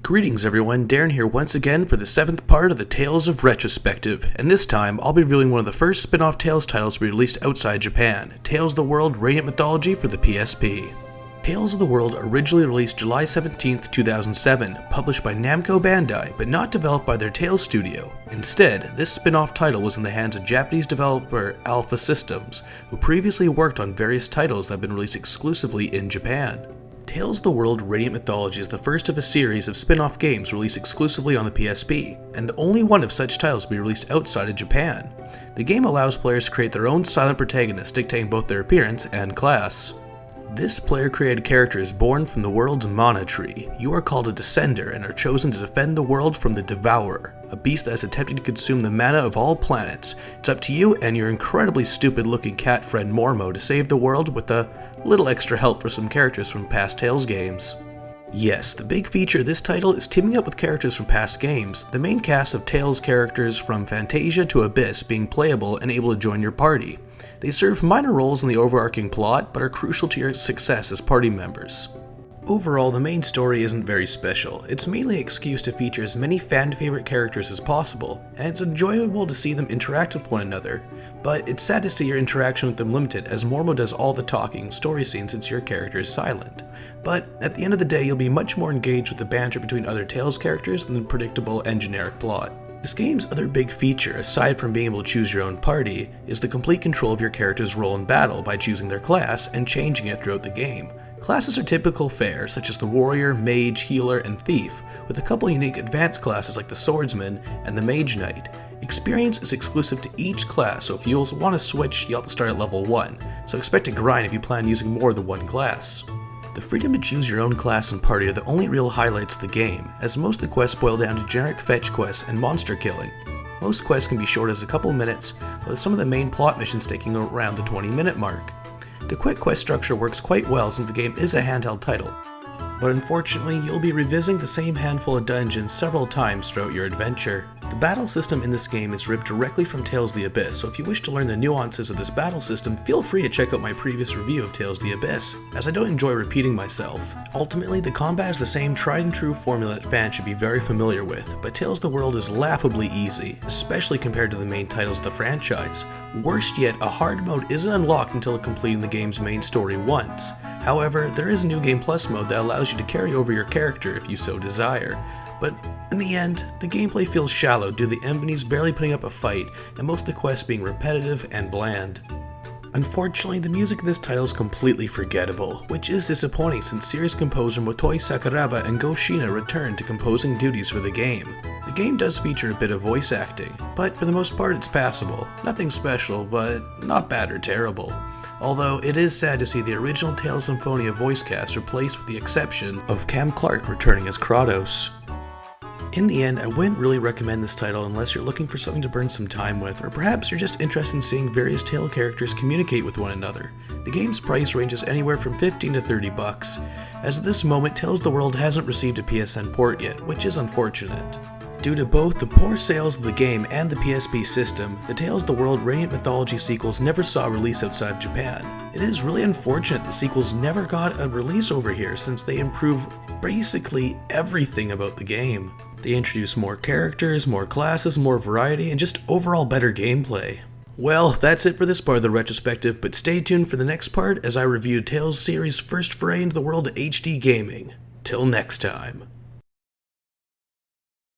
Greetings everyone, Darren here once again for the 7th part of the Tales of Retrospective, and this time I'll be reviewing one of the first spin-off Tales titles to be released outside Japan, Tales of the World Radiant Mythology for the PSP. Tales of the World originally released July 17, 2007, published by Namco Bandai, but not developed by their Tales studio. Instead, this spin-off title was in the hands of Japanese developer Alpha Systems, who previously worked on various titles that have been released exclusively in Japan. Tales of the World Radiant Mythology is the first of a series of spin-off games released exclusively on the PSP, and the only one of such titles to be released outside of Japan. The game allows players to create their own silent protagonists, dictating both their appearance and class. This player-created character is born from the world's mana tree. You are called a Descender and are chosen to defend the world from the Devourer, a beast that is attempting to consume the mana of all planets. It's up to you and your incredibly stupid-looking cat friend Mormo to save the world with a little extra help for some characters from past Tales games. Yes, the big feature of this title is teaming up with characters from past games, the main cast of Tales characters from Fantasia to Abyss being playable and able to join your party. They serve minor roles in the overarching plot, but are crucial to your success as party members. Overall, the main story isn't very special. It's mainly an excuse to feature as many fan-favorite characters as possible, and it's enjoyable to see them interact with one another. But it's sad to see your interaction with them limited, as Mormo does all the talking story scenes since your character is silent. But at the end of the day, you'll be much more engaged with the banter between other Tales characters than the predictable and generic plot. This game's other big feature, aside from being able to choose your own party, is the complete control of your character's role in battle by choosing their class and changing it throughout the game. Classes are typical fare, such as the Warrior, Mage, Healer, and Thief, with a couple unique advanced classes like the Swordsman and the Mage Knight. Experience is exclusive to each class, so if you want to switch, you'll have to start at level 1, so expect to grind if you plan on using more than one class. The freedom to choose your own class and party are the only real highlights of the game, as most of the quests boil down to generic fetch quests and monster killing. Most quests can be short as a couple minutes, with some of the main plot missions taking around the 20-minute mark. The quick quest structure works quite well since the game is a handheld title, but unfortunately you'll be revisiting the same handful of dungeons several times throughout your adventure. The battle system in this game is ripped directly from Tales of the Abyss, so if you wish to learn the nuances of this battle system, feel free to check out my previous review of Tales of the Abyss, as I don't enjoy repeating myself. Ultimately, the combat is the same tried and true formula that fans should be very familiar with, but Tales of the World is laughably easy, especially compared to the main titles of the franchise. Worst yet, a hard mode isn't unlocked until completing the game's main story once. However, there is a New Game Plus mode that allows you to carry over your character if you so desire. But in the end, the gameplay feels shallow due to the enemies barely putting up a fight, and most of the quests being repetitive and bland. Unfortunately, the music in this title is completely forgettable, which is disappointing since series composer Motoi Sakuraba and Go Shina returned to composing duties for the game. The game does feature a bit of voice acting, but for the most part it's passable. Nothing special, but not bad or terrible. Although it is sad to see the original Tales Symphonia voice cast replaced with the exception of Cam Clark returning as Kratos. In the end, I wouldn't really recommend this title unless you're looking for something to burn some time with, or perhaps you're just interested in seeing various Tale characters communicate with one another. The game's price ranges anywhere from $15 to $30. As of this moment, Tales of the World hasn't received a PSN port yet, which is unfortunate. Due to both the poor sales of the game and the PSP system, the Tales of the World Radiant Mythology sequels never saw a release outside of Japan. It is really unfortunate the sequels never got a release over here since they improve basically everything about the game. They introduce more characters, more classes, more variety, and just overall better gameplay. Well, that's it for this part of the retrospective, but stay tuned for the next part as I review Tales series' first foray into the world of HD gaming. Till next time.